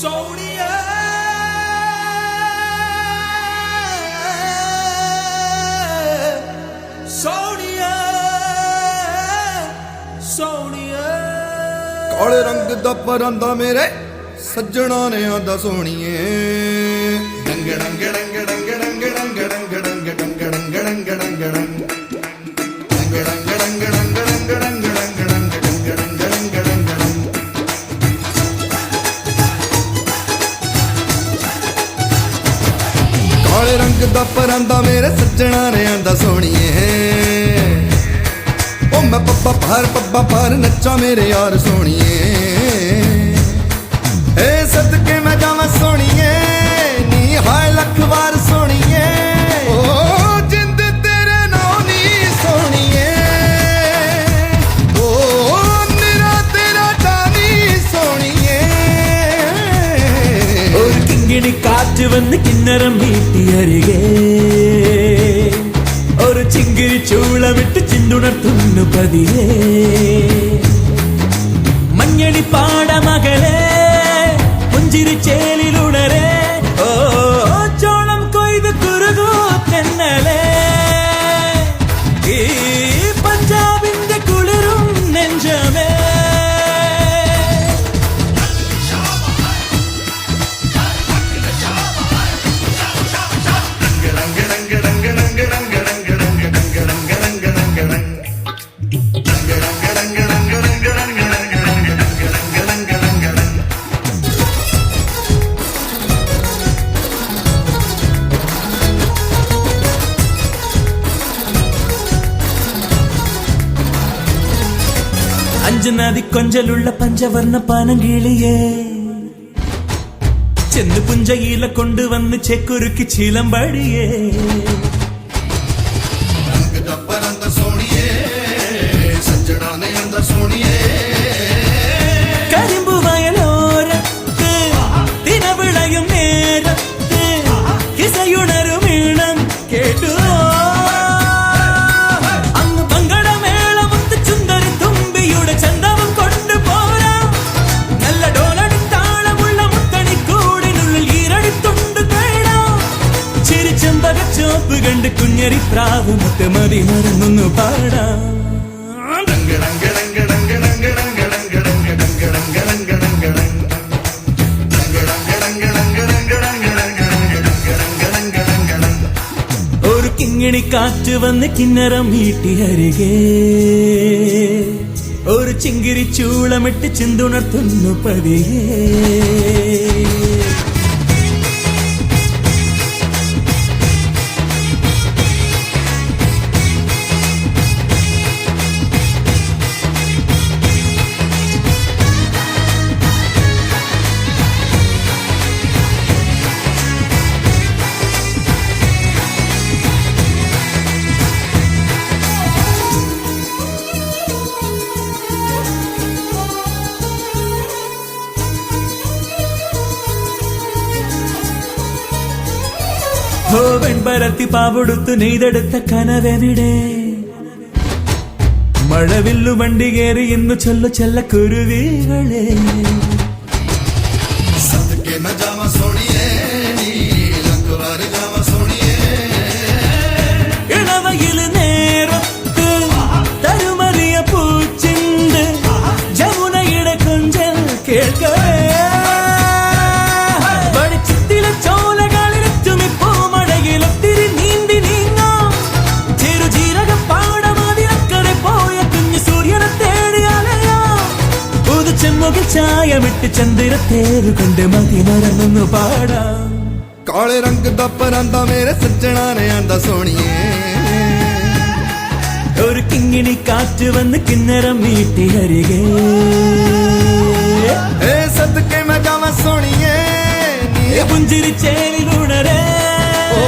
सोनिया सोनिया सोनिया काले रंग दा परांदा मेरे सज्जना ने आंदा सोनिए डंग डंग डंग डंग डंग डंग डंग डंग डंग डंग डंग डंग डंग काले रंग दा परांदा मेरे सज्जना ने आंदा सोनिए ओ मैं पब्बा पार नच्चा मेरे यार सोनिए ए सदके मैं जावा सोनिए नी हाय लख बार सोनिए ओ जिंद तेरे नाम नी सोनिए ओ मेरा तेरा जानी सोनिए और किंगिणी काറ്റ് വന്ന് കിന്നരം വീട്ടി അരികെ ഒരു ചിങ്കിരി ചൂളമിട്ട് ചിന്തുണർത്തുന്നു പതിയെ മഞ്ഞളി പാടമകളെ പുഞ്ചിരി ചേലിലുണരെ ഓ ചോളം കൊയ്ത് കുറുകൂ തെന്നലെ ഈ പഞ്ചാബിന്റെ കുളിരും നെഞ്ചമേ അഞ്ചുനാദി കൊഞ്ചലുള്ള പഞ്ചവർണ്ണ പാനങ്കിളിയേ ചെന്ന് പുഞ്ചയില കൊണ്ടുവന്ന് ചെക്കുരുക്കി ചിലമ്പടിയേ കരിമ്പു വയലോരത്ത് തിനവിളയും നേരത്ത് കിസയുണരും ഈണം കേട്ടു ചോപ്പ് കണ്ട് കുഞ്ഞരി പ്രാവ് മുത്തമതി മറന്നൊന്നു പാടാം ഒരു കിങ്ങിണി കാറ്റ് വന്ന് കിന്നരം വീട്ടി അരികെ ഒരു ചിങ്കിരി ചൂളമിട്ട് ചിന്തുണർത്തുന്നു പതിയെ വെൺപരത്തി പാവെടുത്തു നെയ്തെടുത്ത കനവെവിടെ മഴവില്ലു വണ്ടി കയറി ഇന്നു ചൊല്ലു ചെല്ലക്കുരുവികളെ ഇളവയില് നേരത്ത് തരുമറിയ പൂച്ചിണ്ട് ജമുനയുടെ കൊഞ്ചൽ കേൾക്കേ ചായമിട്ട് ചന്ദ്രത്തേരു കൊണ്ട് മതി മറന്നൊന്നു പാടാം काले रंग दा परांदा मेरे सज्जना ने आंदा सोनिए ഒരു കിങ്ങിണി കാറ്റ് വന്ന് കിന്നരം വീട്ടി അരികെ ए सदके मैं जावा सोनिए പുഞ്ചിരി ചേലിലുണരെ ओ